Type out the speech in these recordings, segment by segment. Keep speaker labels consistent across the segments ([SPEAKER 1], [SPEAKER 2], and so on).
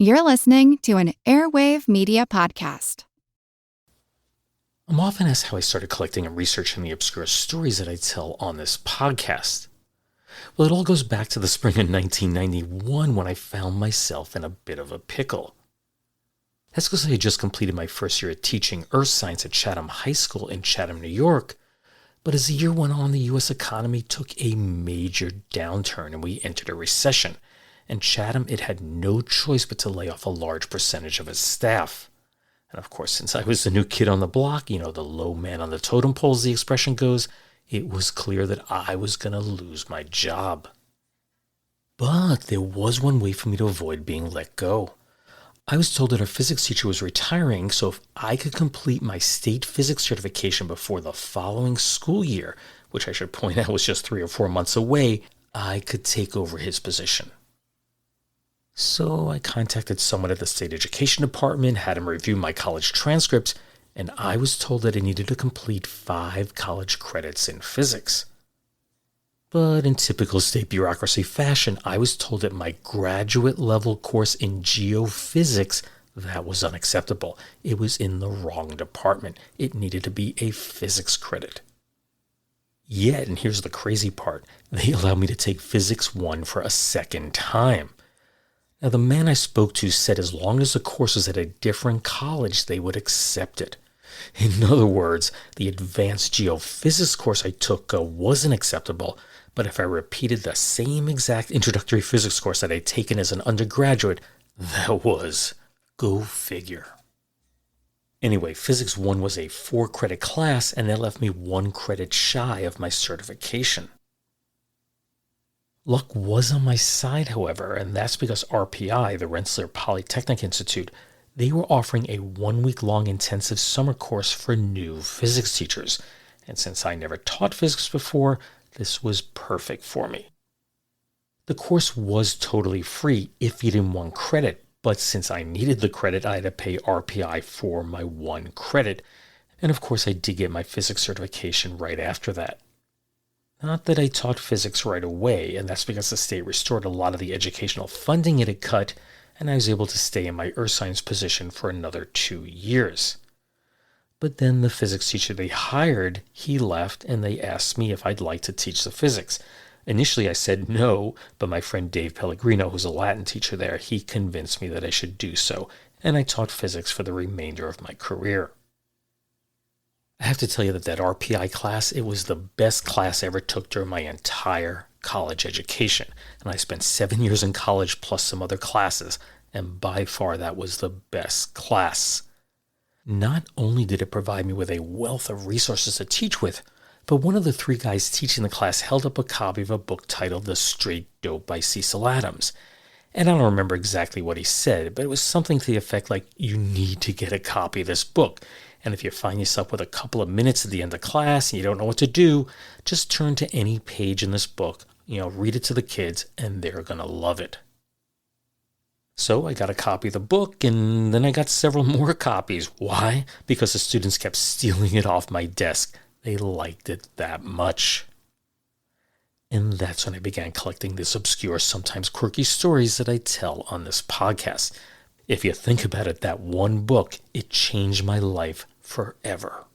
[SPEAKER 1] You're listening to an Airwave Media Podcast.
[SPEAKER 2] I'm often asked how I started collecting and researching the obscure stories that I tell on this podcast. Well, it all goes back to the spring of 1991 when I found myself in a bit of a pickle. That's because I had just completed my first year of teaching earth science at Chatham High School in Chatham, New York. But as the year went on, the U.S. economy took a major downturn and we entered a recession. And Chatham, it had no choice but to lay off a large percentage of its staff. And of course, since I was the new kid on the block, the low man on the totem pole, as the expression goes, it was clear that I was going to lose my job. But there was one way for me to avoid being let go. I was told that our physics teacher was retiring, so if I could complete my state physics certification before the following school year, which I should point out was just 3 or 4 months away, I could take over his position. So I contacted someone at the state education department, had him review my college transcripts, and I was told that I needed to complete 5 college credits in physics. But in typical state bureaucracy fashion, I was told that my graduate level course in geophysics, that was unacceptable. It was in the wrong department. It needed to be a physics credit. Yet, and here's the crazy part, they allowed me to take Physics 1 for a second time. Now, the man I spoke to said as long as the course was at a different college, they would accept it. In other words, the advanced geophysics course I took wasn't acceptable, but if I repeated the same exact introductory physics course that I'd taken as an undergraduate, that was. Go figure. Anyway, Physics 1 was a 4-credit class, and that left me 1 credit shy of my certification. Luck was on my side, however, and that's because RPI, the Rensselaer Polytechnic Institute, they were offering a 1-week-long intensive summer course for new physics teachers. And since I never taught physics before, this was perfect for me. The course was totally free if you didn't want credit, but since I needed the credit, I had to pay RPI for my 1 credit. And of course, I did get my physics certification right after that. Not that I taught physics right away, and that's because the state restored a lot of the educational funding it had cut, and I was able to stay in my earth science position for another 2 years. But then the physics teacher they hired, he left, and they asked me if I'd like to teach the physics. Initially I said no, but my friend Dave Pellegrino, who's a Latin teacher there, he convinced me that I should do so, and I taught physics for the remainder of my career. I have to tell you that RPI class, it was the best class I ever took during my entire college education. And I spent 7 years in college plus some other classes, and by far that was the best class. Not only did it provide me with a wealth of resources to teach with, but one of the 3 guys teaching the class held up a copy of a book titled The Straight Dope by Cecil Adams. And I don't remember exactly what he said, but it was something to the effect like, you need to get a copy of this book. And if you find yourself with a couple of minutes at the end of class and you don't know what to do, just turn to any page in this book, read it to the kids, and they're going to love it. So I got a copy of the book, and then I got several more copies. Why? Because the students kept stealing it off my desk. They liked it that much. And that's when I began collecting these obscure, sometimes quirky stories that I tell on this podcast. If you think about it, that one book, it changed my life forever.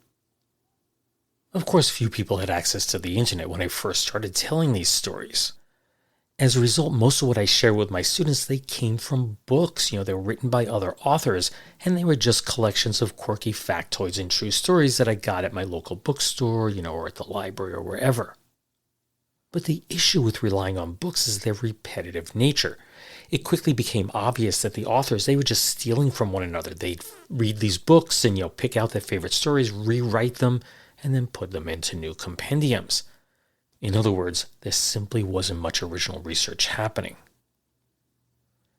[SPEAKER 2] Of course, few people had access to the internet when I first started telling these stories. As a result, most of what I shared with my students, they came from books. They were written by other authors, and they were just collections of quirky factoids and true stories that I got at my local bookstore, or at the library or wherever. But the issue with relying on books is their repetitive nature. It quickly became obvious that the authors, they were just stealing from one another. They'd read these books and, pick out their favorite stories, rewrite them, and then put them into new compendiums. In other words, there simply wasn't much original research happening.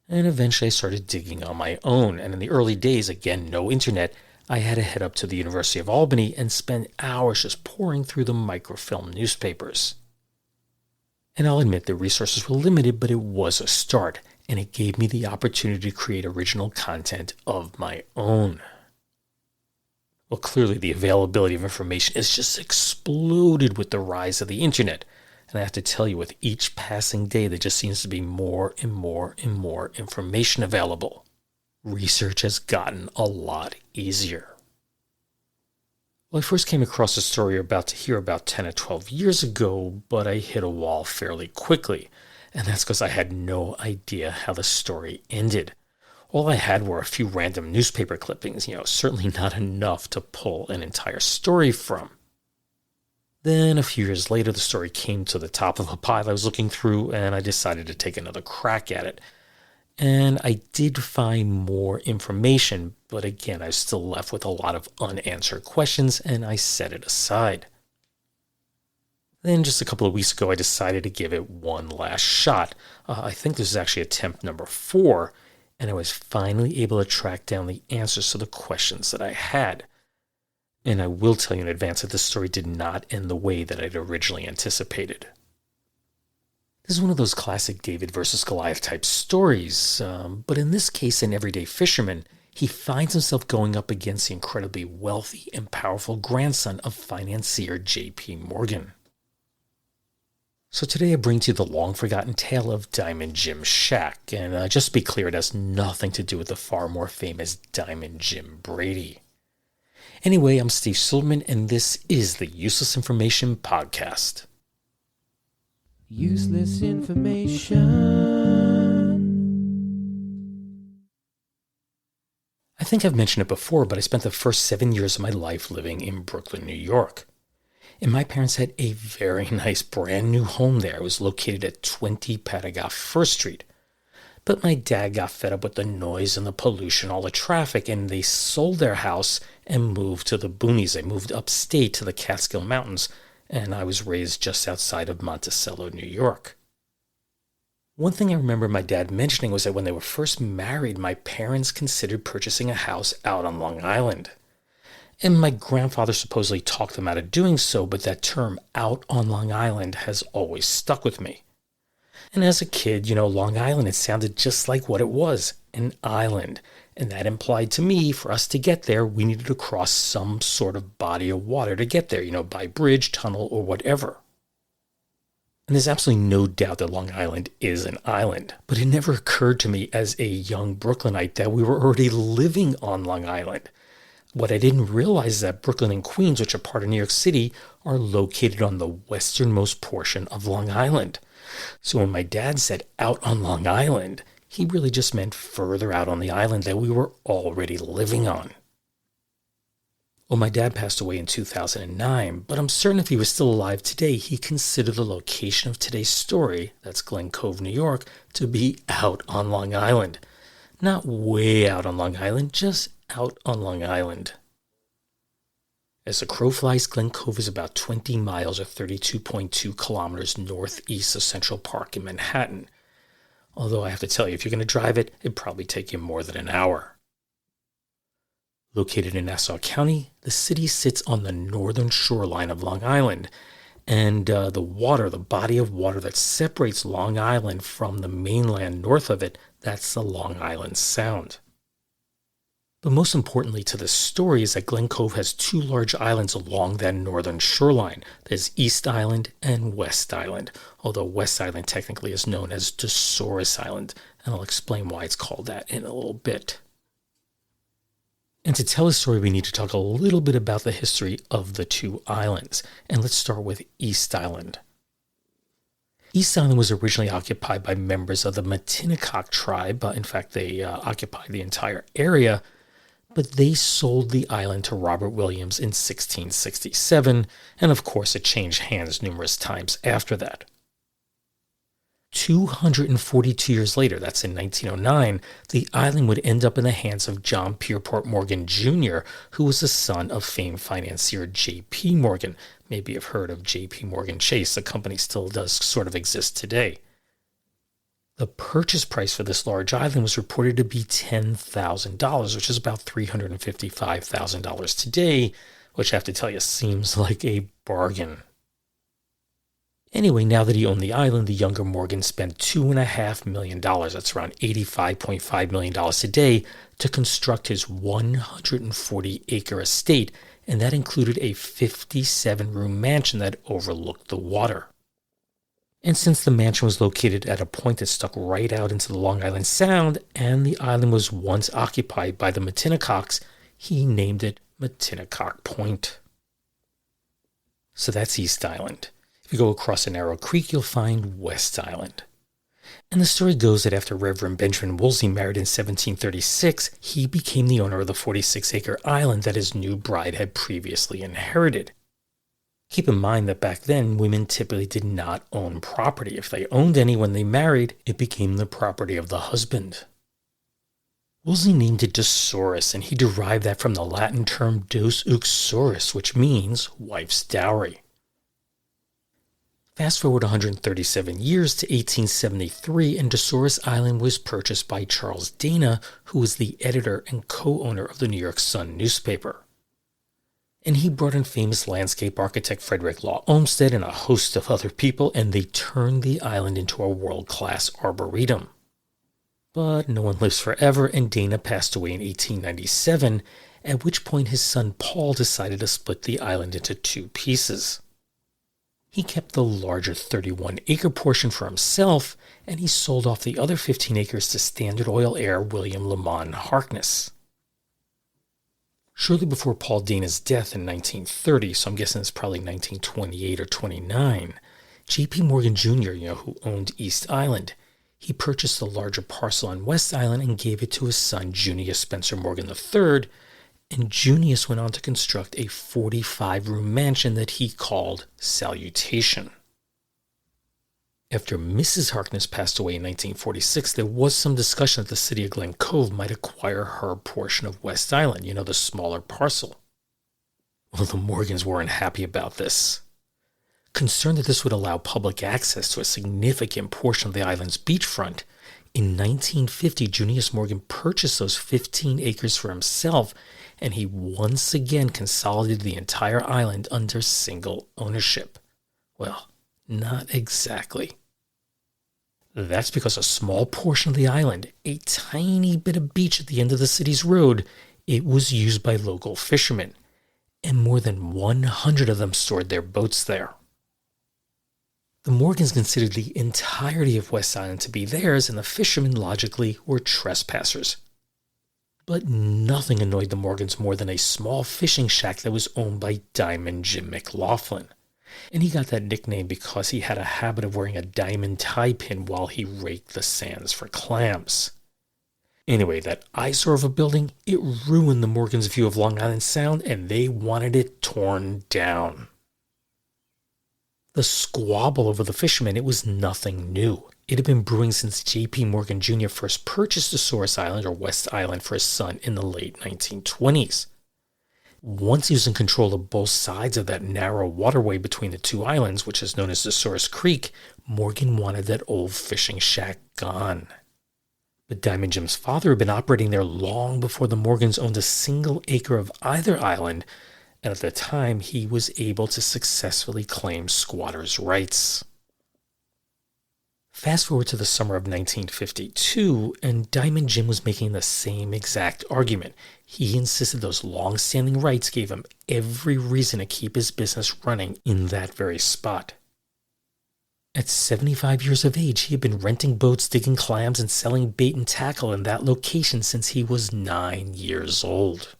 [SPEAKER 2] And eventually I started digging on my own, and in the early days, again, no internet, I had to head up to the University of Albany and spend hours just poring through the microfilm newspapers. And I'll admit the resources were limited, but it was a start, and it gave me the opportunity to create original content of my own. Well, clearly the availability of information has just exploded with the rise of the internet. And I have to tell you, with each passing day, there just seems to be more and more and more information available. research has gotten a lot easier. Well, I first came across a story you're about to hear about 10 or 12 years ago, but I hit a wall fairly quickly, and that's because I had no idea how the story ended. All I had were a few random newspaper clippings, certainly not enough to pull an entire story from. Then a few years later, the story came to the top of a pile I was looking through, and I decided to take another crack at it. And I did find more information, but again, I was still left with a lot of unanswered questions, and I set it aside. Then just a couple of weeks ago, I decided to give it one last shot. I think this is actually attempt number 4, and I was finally able to track down the answers to the questions that I had. And I will tell you in advance that this story did not end the way that I'd originally anticipated. This is one of those classic David versus Goliath type stories, but in this case, an everyday fisherman, he finds himself going up against the incredibly wealthy and powerful grandson of financier J.P. Morgan. So today I bring to you the long-forgotten tale of Diamond Jim's Shack, and just to be clear, it has nothing to do with the far more famous Diamond Jim Brady. Anyway, I'm Steve Silverman, and this is the Useless Information Podcast.
[SPEAKER 3] Useless information.
[SPEAKER 2] I think I've mentioned it before, but I spent the first 7 years of my life living in Brooklyn, New York. And my parents had a very nice brand new home there. It was located at 20 Paragraph First Street. But my dad got fed up with the noise and the pollution, all the traffic, and they sold their house and moved to the boonies. They moved upstate to the Catskill Mountains, and I was raised just outside of Monticello, New York. One thing I remember my dad mentioning was that when they were first married, my parents considered purchasing a house out on Long Island. And my grandfather supposedly talked them out of doing so, but that term, out on Long Island, has always stuck with me. And as a kid, Long Island, it sounded just like what it was, an island. And that implied to me, for us to get there, we needed to cross some sort of body of water to get there, by bridge, tunnel, or whatever. And there's absolutely no doubt that Long Island is an island, but it never occurred to me as a young Brooklynite that we were already living on Long Island. What I didn't realize is that Brooklyn and Queens, which are part of New York City, are located on the westernmost portion of Long Island. So when my dad said out on Long Island, he really just meant further out on the island that we were already living on. Well, my dad passed away in 2009, but I'm certain if he was still alive today, he'd consider the location of today's story, that's Glen Cove, New York, to be out on Long Island. Not way out on Long Island, just out on Long Island. As the crow flies, Glen Cove is about 20 miles or 32.2 kilometers northeast of Central Park in Manhattan. Although I have to tell you, if you're going to drive it, it'd probably take you more than an hour. Located in Nassau County, the city sits on the northern shoreline of Long Island, and the body of water that separates Long Island from the mainland north of it, that's the Long Island Sound. But most importantly to the story is that Glen Cove has 2 large islands along that northern shoreline. There's East Island and West Island, although West Island technically is known as Dosaurus Island, and I'll explain why it's called that in a little bit. And to tell the story, we need to talk a little bit about the history of the 2 islands, and let's start with East Island. East Island was originally occupied by members of the Matinacock tribe. In fact, they occupied the entire area, but they sold the island to Robert Williams in 1667, and of course it changed hands numerous times after that. 242 years later, that's in 1909, the island would end up in the hands of John Pierpont Morgan Jr., who was the son of famed financier J.P. Morgan. Maybe you've heard of J.P. Morgan Chase. The company still does sort of exist today. The purchase price for this large island was reported to be $10,000, which is about $355,000 today, which I have to tell you seems like a bargain. Anyway, now that he owned the island, the younger Morgan spent $2.5 million, that's around $85.5 million today, to construct his 140-acre estate, and that included a 57-room mansion that overlooked the water. And since the mansion was located at a point that stuck right out into the Long Island Sound, and the island was once occupied by the Mattinnecocks, he named it Mattinnecock Point. So that's East Island. If you go across a narrow creek, you'll find West Island. And the story goes that after Reverend Benjamin Woolsey married in 1736, he became the owner of the 46-acre island that his new bride had previously inherited. Keep in mind that back then, women typically did not own property. If they owned any when they married, it became the property of the husband. Woolsey named it Dosaurus, and he derived that from the Latin term dos uxoris, which means wife's dowry. Fast forward 137 years to 1873, and Dosaurus Island was purchased by Charles Dana, who was the editor and co-owner of the New York Sun newspaper. And he brought in famous landscape architect Frederick Law Olmsted and a host of other people, and they turned the island into a world-class arboretum. But no one lives forever, and Dana passed away in 1897, at which point his son Paul decided to split the island into two pieces. He kept the larger 31-acre portion for himself, and he sold off the other 15 acres to Standard Oil heir William Lamont Harkness. Shortly before Paul Dana's death in 1930, so I'm guessing it's probably 1928 or 29, J.P. Morgan Jr., who owned East Island, he purchased the larger parcel on West Island and gave it to his son Junius Spencer Morgan III, and Junius went on to construct a 45-room mansion that he called Salutation. After Mrs. Harkness passed away in 1946, there was some discussion that the city of Glen Cove might acquire her portion of West Island, the smaller parcel. Well, the Morgans weren't happy about this. Concerned that this would allow public access to a significant portion of the island's beachfront, in 1950, Junius Morgan purchased those 15 acres for himself, and he once again consolidated the entire island under single ownership. Well, not exactly. That's because a small portion of the island, a tiny bit of beach at the end of the city's road, it was used by local fishermen, and more than 100 of them stored their boats there. The Morgans considered the entirety of West Island to be theirs, and the fishermen, logically, were trespassers. But nothing annoyed the Morgans more than a small fishing shack that was owned by Diamond Jim McLaughlin. And he got that nickname because he had a habit of wearing a diamond tie pin while he raked the sands for clams. Anyway, that eyesore of a building, it ruined the Morgans' view of Long Island Sound, and they wanted it torn down. The squabble over the fishermen, it was nothing new. It had been brewing since J.P. Morgan Jr. first purchased Dosaurus Island, or West Island, for his son in the late 1920s. Once he was in control of both sides of that narrow waterway between the two islands, which is known as Dosaurus Creek, Morgan wanted that old fishing shack gone. But Diamond Jim's father had been operating there long before the Morgans owned a single acre of either island, and at the time he was able to successfully claim squatters' rights. Fast forward to the summer of 1952, and Diamond Jim was making the same exact argument. He insisted those long-standing rights gave him every reason to keep his business running in that very spot. At 75 years of age, he had been renting boats, digging clams, and selling bait and tackle in that location since he was 9 years old.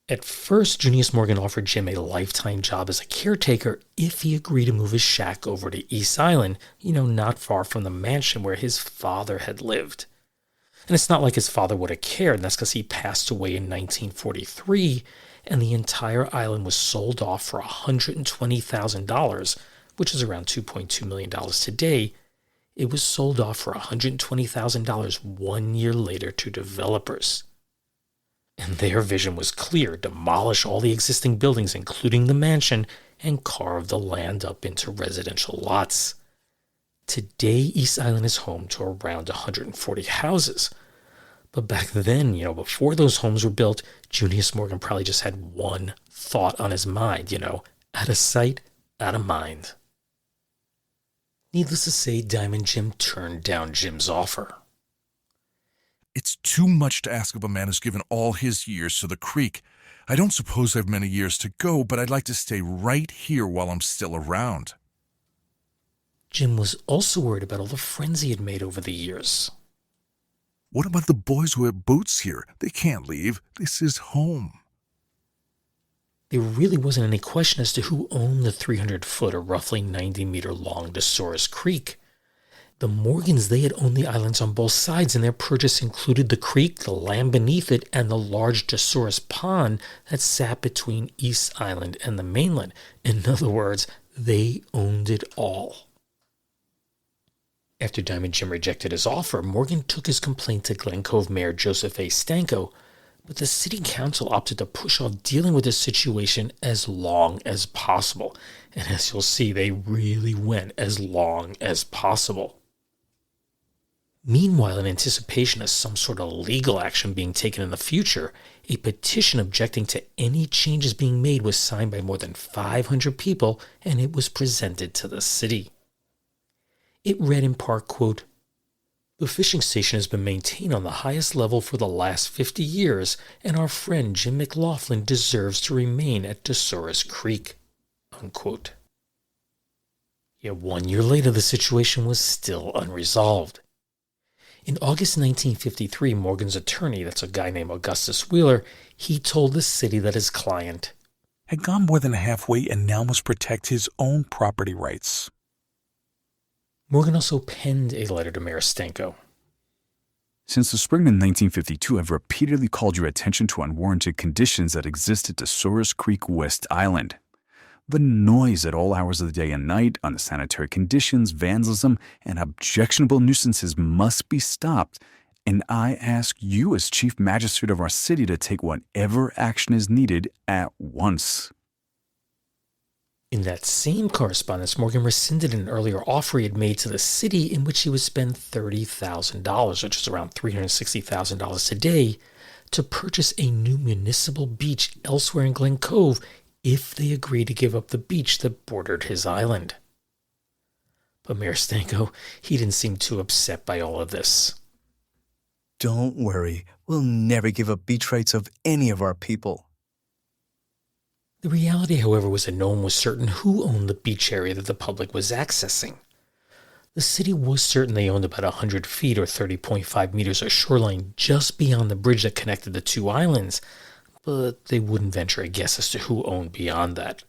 [SPEAKER 2] At first, Junius Morgan offered Jim a lifetime job as a caretaker if he agreed to move his shack over to East Island, not far from the mansion where his father had lived. And it's not like his father would have cared, and that's because he passed away in 1943, and the entire island was sold off for $120,000, which is around $2.2 million today. It was sold off for $120,000 1 year later to developers. And their vision was clear: demolish all the existing buildings, including the mansion, and carve the land up into residential lots. Today, East Island is home to around 140 houses. But back then, before those homes were built, Junius Morgan probably just had one thought on his mind, out of sight, out of mind. Needless to say, Diamond Jim turned down Jim's offer.
[SPEAKER 3] It's too much to ask of a man who's given all his years to the creek. I don't suppose I have many years to go, but I'd like to stay right here while I'm still around.
[SPEAKER 2] Jim was also worried about all the friends he had made over the years.
[SPEAKER 3] What about the boys who have boots here? They can't leave. This is home.
[SPEAKER 2] There really wasn't any question as to who owned the 300-foot or roughly 90-meter-long DeSource Creek. The Morgans, they had owned the islands on both sides, and their purchase included the creek, the land beneath it, and the large DeSource pond that sat between East Island and the mainland. In other words, they owned it all. After Diamond Jim rejected his offer, Morgan took his complaint to Glen Cove Mayor Joseph A. Stanko, but the city council opted to push off dealing with the situation as long as possible. And as you'll see, they really went as long as possible. Meanwhile, in anticipation of some sort of legal action being taken in the future, a petition objecting to any changes being made was signed by more than 500 people, and it was presented to the city. It read in part, quote, "The fishing station has been maintained on the highest level for the last 50 years, and our friend Jim McLaughlin deserves to remain at DeSource Creek," unquote. Yet 1 year later, the situation was still unresolved. In August 1953, Morgan's attorney, that's a guy named Augustus Wheeler, he told the city that his client
[SPEAKER 4] had gone more than halfway and now must protect his own property rights.
[SPEAKER 2] Morgan also penned a letter to Mayor Stanko.
[SPEAKER 5] Since the spring of 1952, I've repeatedly called your attention to unwarranted conditions that exist at DeSource Creek West Island. The noise at all hours of the day and night, unsanitary conditions, vandalism, and objectionable nuisances must be stopped, and I ask you as Chief Magistrate of our city to take whatever action is needed at once.
[SPEAKER 2] In that same correspondence, Morgan rescinded an earlier offer he had made to the city in which he would spend $30,000, which is around $360,000 today, to purchase a new municipal beach elsewhere in Glen Cove if they agreed to give up the beach that bordered his island. But Mayor Stanko, he didn't seem too upset by all of this.
[SPEAKER 6] "Don't worry, we'll never give up beach rights of any of our people."
[SPEAKER 2] The reality, however, was that no one was certain who owned the beach area that the public was accessing. The city was certain they owned about 100 feet or 30.5 meters of shoreline just beyond the bridge that connected the two islands, but they wouldn't venture a guess as to who owned beyond that.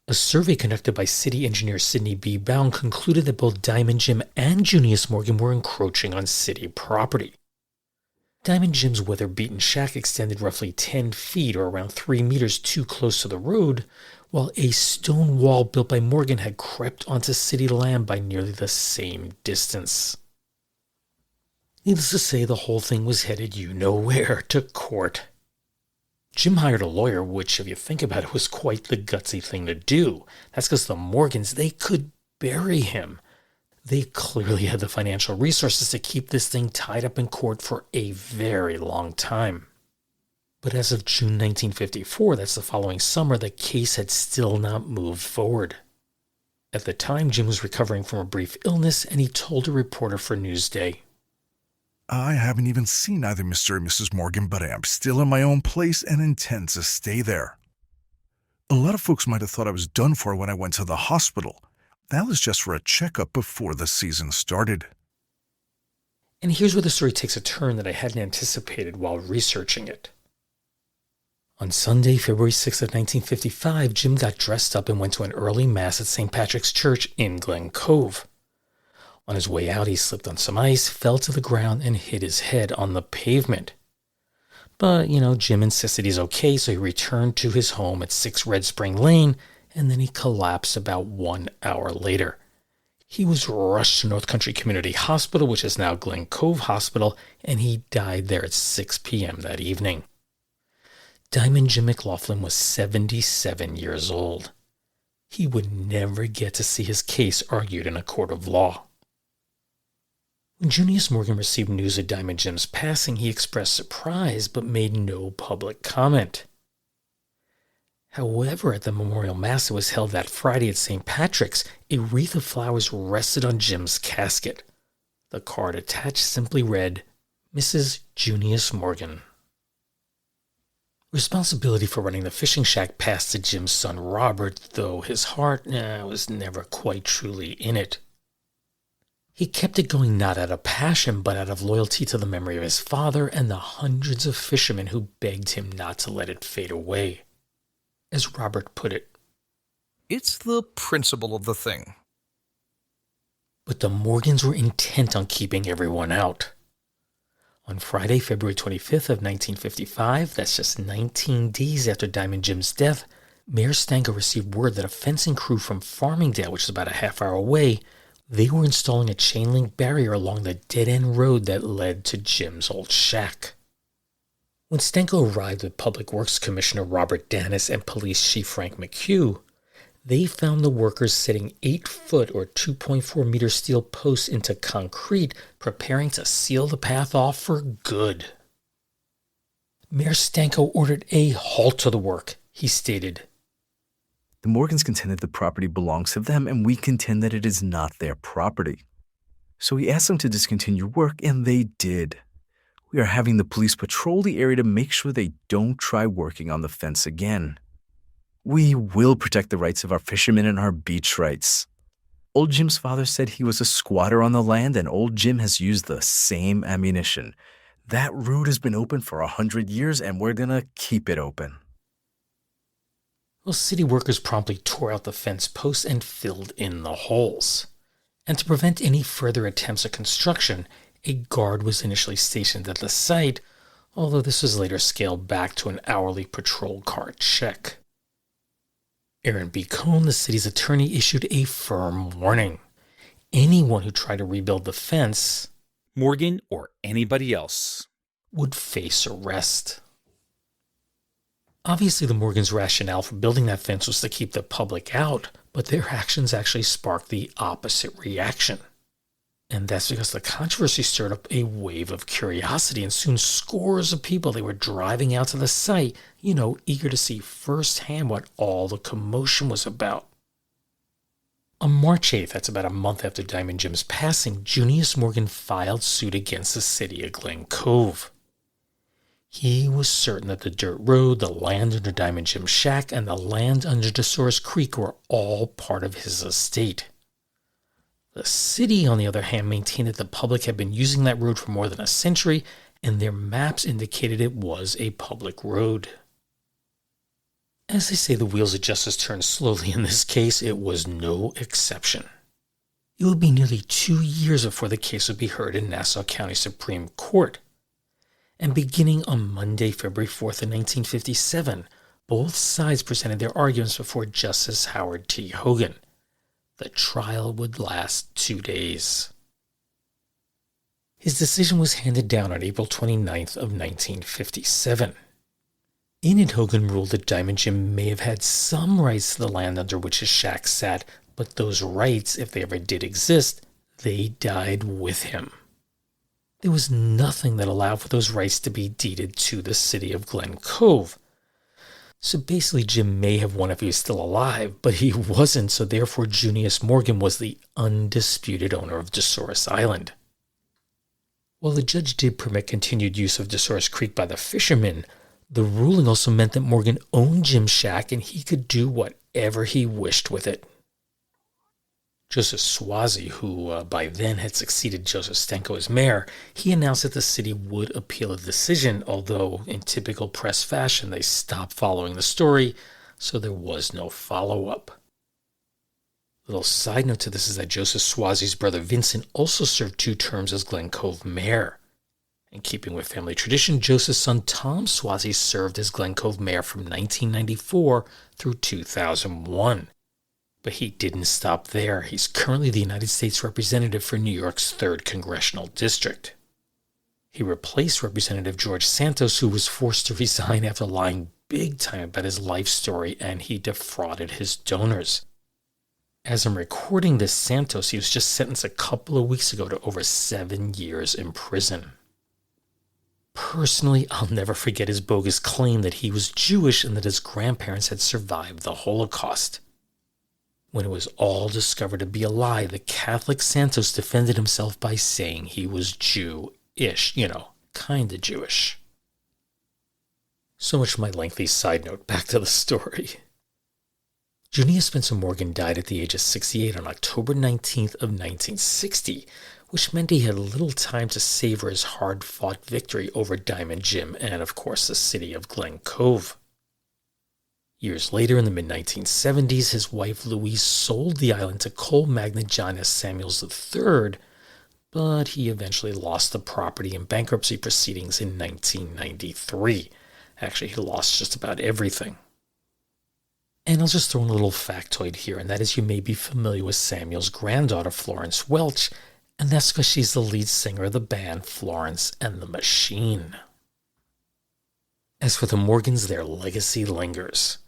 [SPEAKER 2] A survey conducted by city engineer Sidney B. Bound concluded that both Diamond Jim and Junius Morgan were encroaching on city property. Diamond Jim's weather-beaten shack extended roughly 10 feet or around 3 meters too close to the road, while a stone wall built by Morgan had crept onto city land by nearly the same distance. Needless to say, the whole thing was headed you-know-where, to court. Jim hired a lawyer, which, if you think about it, was quite the gutsy thing to do. That's because the Morgans, they could bury him. They clearly had the financial resources to keep this thing tied up in court for a very long time. But as of June 1954, that's the following summer, the case had still not moved forward. At the time, Jim was recovering from a brief illness, and he told a reporter for Newsday,
[SPEAKER 3] I haven't even seen either Mr. and Mrs. Morgan, but I am still in my own place and intend to stay there. A lot of folks might have thought I was done for when I went to the hospital. That was just for a checkup before the season started.
[SPEAKER 2] And here's where the story takes a turn that I hadn't anticipated while researching it. On Sunday, February 6th of 1955, Jim got dressed up and went to an early mass at St. Patrick's Church in Glen Cove. On his way out, he slipped on some ice, fell to the ground, and hit his head on the pavement. But, Jim insisted he's okay, so he returned to his home at 6 Red Spring Lane, and then he collapsed about 1 hour later. He was rushed to North Country Community Hospital, which is now Glen Cove Hospital, and he died there at 6 p.m. that evening. Diamond Jim McLaughlin was 77 years old. He would never get to see his case argued in a court of law. When Junius Morgan received news of Diamond Jim's passing, he expressed surprise but made no public comment. However, at the memorial mass that was held that Friday at St. Patrick's, a wreath of flowers rested on Jim's casket. The card attached simply read, Mrs. Junius Morgan. Responsibility for running the fishing shack passed to Jim's son Robert, though his heart was never quite truly in it. He kept it going not out of passion, but out of loyalty to the memory of his father and the hundreds of fishermen who begged him not to let it fade away. As Robert put it,
[SPEAKER 7] "It's the principle of the thing."
[SPEAKER 2] But the Morgans were intent on keeping everyone out. On Friday, February 25th of 1955, that's just 19 days after Diamond Jim's death, Mayor Stanko received word that a fencing crew from Farmingdale, which is about a half-hour away, they were installing a chain-link barrier along the dead-end road that led to Jim's old shack. When Stanko arrived with Public Works Commissioner Robert Dennis and Police Chief Frank McHugh, they found the workers setting 8-foot or 2.4-meter steel posts into concrete, preparing to seal the path off for good. Mayor Stanko ordered a halt to the work. He stated,
[SPEAKER 6] The Morgans contend that the property belongs to them, and we contend that it is not their property. So he asked them to discontinue work, and they did. We are having the police patrol the area to make sure they don't try working on the fence again. We will protect the rights of our fishermen and our beach rights. Old Jim's father said he was a squatter on the land, and Old Jim has used the same ammunition. That road has been open for 100 years, and we're going to keep it open.
[SPEAKER 2] Well, city workers promptly tore out the fence posts and filled in the holes. And to prevent any further attempts at construction, a guard was initially stationed at the site, although this was later scaled back to an hourly patrol car check. Aaron B. Cohn, the city's attorney, issued a firm warning. Anyone who tried to rebuild the fence,
[SPEAKER 8] Morgan or anybody else,
[SPEAKER 2] would face arrest. Obviously, the Morgans' rationale for building that fence was to keep the public out, but their actions actually sparked the opposite reaction. And that's because the controversy stirred up a wave of curiosity, and soon scores of people, they were driving out to the site, eager to see firsthand what all the commotion was about. On March 8th, that's about a month after Diamond Jim's passing, Junius Morgan filed suit against the city of Glen Cove. He was certain that the dirt road, the land under Diamond Jim's shack, and the land under DeSource Creek were all part of his estate. The city, on the other hand, maintained that the public had been using that road for more than a century, and their maps indicated it was a public road. As they say, the wheels of justice turn slowly. In this case, it was no exception. It would be nearly 2 years before the case would be heard in Nassau County Supreme Court. And beginning on Monday, February 4th of 1957, both sides presented their arguments before Justice Howard T. Hogan. The trial would last 2 days. His decision was handed down on April 29th of 1957. In it, Hogan ruled that Diamond Jim may have had some rights to the land under which his shack sat, but those rights, if they ever did exist, they died with him. There was nothing that allowed for those rights to be deeded to the city of Glen Cove. So basically, Jim may have won if he was still alive, but he wasn't, so therefore Junius Morgan was the undisputed owner of DeSource Island. While the judge did permit continued use of DeSource Creek by the fishermen, the ruling also meant that Morgan owned Jim's shack and he could do whatever he wished with it. Joseph Swazi, who by then had succeeded Joseph Stanko as mayor, he announced that the city would appeal the decision, although in typical press fashion they stopped following the story, so there was no follow-up. Little side note to this is that Joseph Swazi's brother Vincent also served 2 terms as Glen Cove mayor. In keeping with family tradition, Joseph's son Tom Swazi served as Glen Cove mayor from 1994 through 2001. But he didn't stop there. He's currently the United States Representative for New York's 3rd Congressional District. He replaced Representative George Santos, who was forced to resign after lying big time about his life story, and he defrauded his donors. As I'm recording this, Santos, he was just sentenced a couple of weeks ago to over 7 years in prison. Personally, I'll never forget his bogus claim that he was Jewish and that his grandparents had survived the Holocaust. When it was all discovered to be a lie, the Catholic Santos defended himself by saying he was Jew-ish, kinda Jewish. So much for my lengthy side note. Back to the story. Junia Spencer Morgan died at the age of 68 on October 19th of 1960, which meant he had little time to savor his hard-fought victory over Diamond Jim and, of course, the city of Glen Cove. Years later, in the mid-1970s, his wife Louise sold the island to coal magnate John S. Samuels III, but he eventually lost the property in bankruptcy proceedings in 1993. Actually, he lost just about everything. And I'll just throw in a little factoid here, and that is you may be familiar with Samuel's granddaughter, Florence Welch, and that's because she's the lead singer of the band Florence and the Machine. As for the Morgans, their legacy lingers.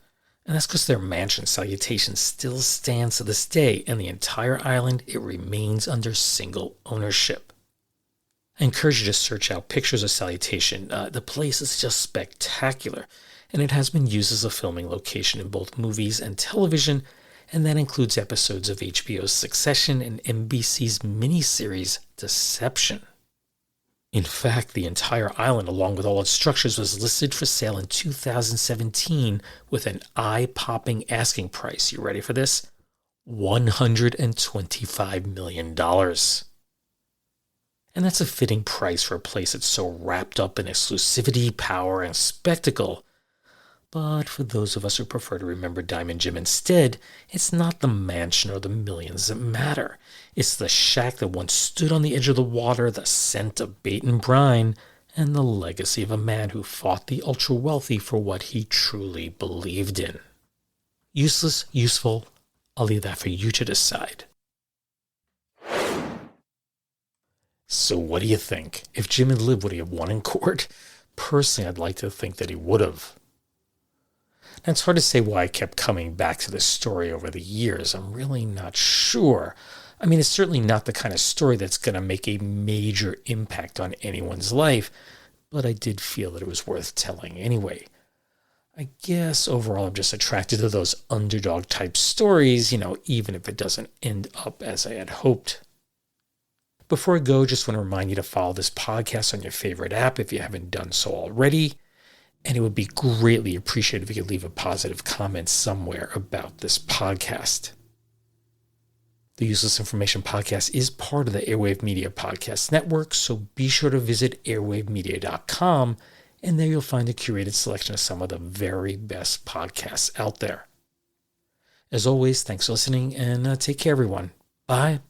[SPEAKER 2] And that's because their mansion Salutation still stands to this day, and the entire island, it remains under single ownership. I encourage you to search out pictures of Salutation. The place is just spectacular, and it has been used as a filming location in both movies and television, and that includes episodes of HBO's Succession and NBC's miniseries Deception. In fact, the entire island, along with all its structures, was listed for sale in 2017 with an eye-popping asking price. You ready for this? $125 million. And that's a fitting price for a place that's so wrapped up in exclusivity, power, and spectacle. But for those of us who prefer to remember Diamond Jim instead, it's not the mansion or the millions that matter. It's the shack that once stood on the edge of the water, the scent of bait and brine, and the legacy of a man who fought the ultra-wealthy for what he truly believed in. Useless, useful, I'll leave that for you to decide. So what do you think? If Jim had lived, would he have won in court? Personally, I'd like to think that he would have. Now, it's hard to say why I kept coming back to this story over the years. I'm really not sure. I mean, it's certainly not the kind of story that's going to make a major impact on anyone's life, but I did feel that it was worth telling anyway. I guess overall I'm just attracted to those underdog-type stories, even if it doesn't end up as I had hoped. Before I go, just want to remind you to follow this podcast on your favorite app if you haven't done so already. And it would be greatly appreciated if you could leave a positive comment somewhere about this podcast. The Useless Information Podcast is part of the Airwave Media Podcast Network, so be sure to visit airwavemedia.com, and there you'll find a curated selection of some of the very best podcasts out there. As always, thanks for listening, and take care, everyone. Bye.